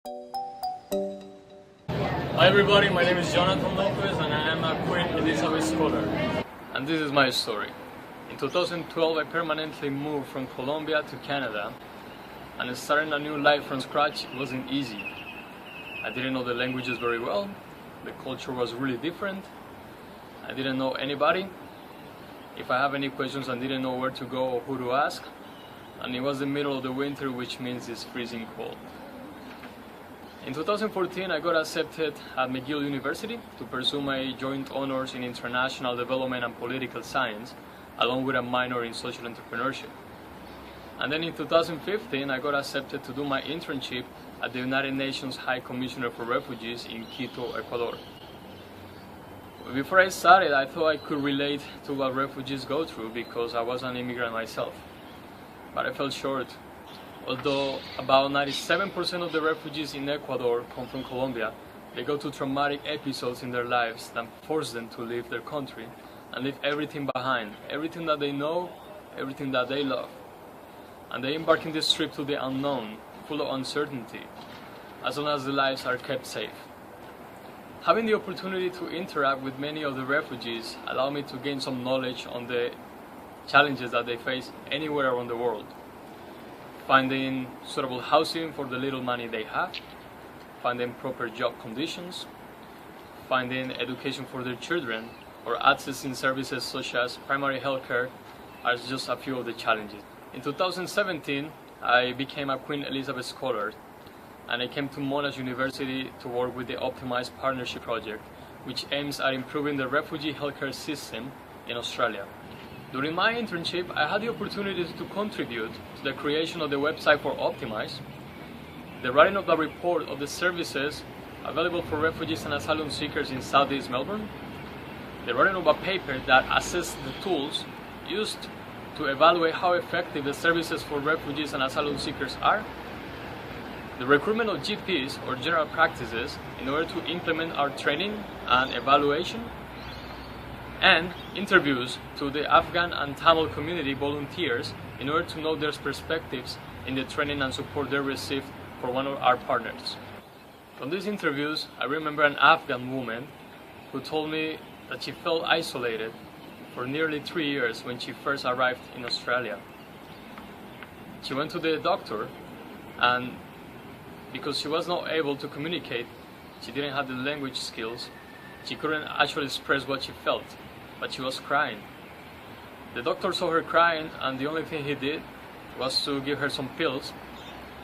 Hi everybody, my name is Jonathan Lopez and I am a Queen Elizabeth Scholar. And this is my story. In 2012 I permanently moved from Colombia to Canada, and starting a new life from scratch wasn't easy. I didn't know the languages very well, the culture was really different, I didn't know anybody. If I have any questions I didn't know where to go or who to ask, and it was the middle of the winter, which means it's freezing cold. In 2014 I got accepted at McGill University to pursue my joint honors in international development and political science, along with a minor in social entrepreneurship. And then in 2015 I got accepted to do my internship at the United Nations High Commissioner for Refugees in Quito, Ecuador. Before I started, I thought I could relate to what refugees go through because I was an immigrant myself. But I fell short. Although about 97% of the refugees in Ecuador come from Colombia, they go through traumatic episodes in their lives that force them to leave their country and leave everything behind, everything that they know, everything that they love. And they embark in this trip to the unknown, full of uncertainty, as long as their lives are kept safe. Having the opportunity to interact with many of the refugees allowed me to gain some knowledge on the challenges that they face anywhere around the world. Finding suitable housing for the little money they have, finding proper job conditions, finding education for their children, or accessing services such as primary health care are just a few of the challenges. In 2017, I became a Queen Elizabeth Scholar, and I came to Monash University to work with the OPTIMISE Partnership Project, which aims at improving the refugee healthcare system in Australia. During my internship, I had the opportunity to contribute to the creation of the website for OPTIMISE, the writing of the report of the services available for refugees and asylum seekers in Southeast Melbourne, the writing of a paper that assessed the tools used to evaluate how effective the services for refugees and asylum seekers are, the recruitment of GPs or general practices in order to implement our training and evaluation, and interviews to the Afghan and Tamil community volunteers in order to know their perspectives in the training and support they received for one of our partners. From these interviews, I remember an Afghan woman who told me that she felt isolated for nearly 3 years when she first arrived in Australia. She went to the doctor, and because she was not able to communicate, she didn't have the language skills, she couldn't actually express what she felt. But she was crying. The doctor saw her crying, and the only thing he did was to give her some pills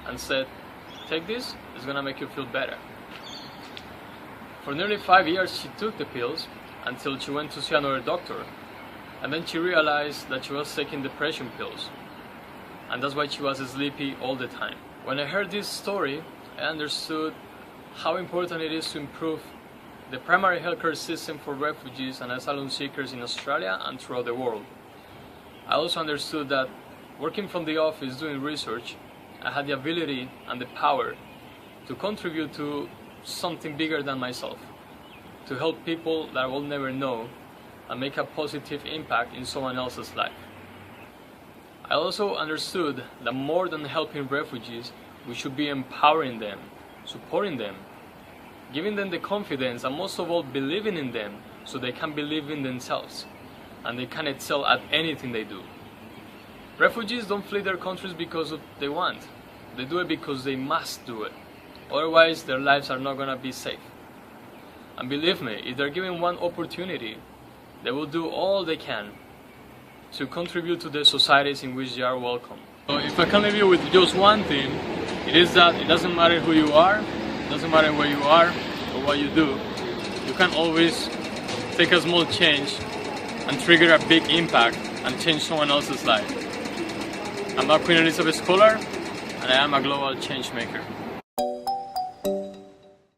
and said, "Take this, it's gonna make you feel better." For nearly 5 years she took the pills until she went to see another doctor, and then she realized that she was taking depression pills, and that's why she was sleepy all the time. When I heard this story, I understood how important it is to improve the primary healthcare system for refugees and asylum seekers in Australia and throughout the world. I also understood that working from the office doing research, I had the ability and the power to contribute to something bigger than myself, to help people that I will never know and make a positive impact in someone else's life. I also understood that more than helping refugees, we should be empowering them, supporting them, giving them the confidence, and most of all believing in them so they can believe in themselves and they can excel at anything they do. Refugees don't flee their countries because they want. They do it because they must do it. Otherwise their lives are not going to be safe. And believe me, if they're given one opportunity, they will do all they can to contribute to the societies in which they are welcome. So if I can leave you with just one thing, it is that it doesn't matter who you are, it doesn't matter where you are or what you do, you can always take a small change and trigger a big impact and change someone else's life. I'm a Queen Elizabeth Scholar, and I am a global change maker.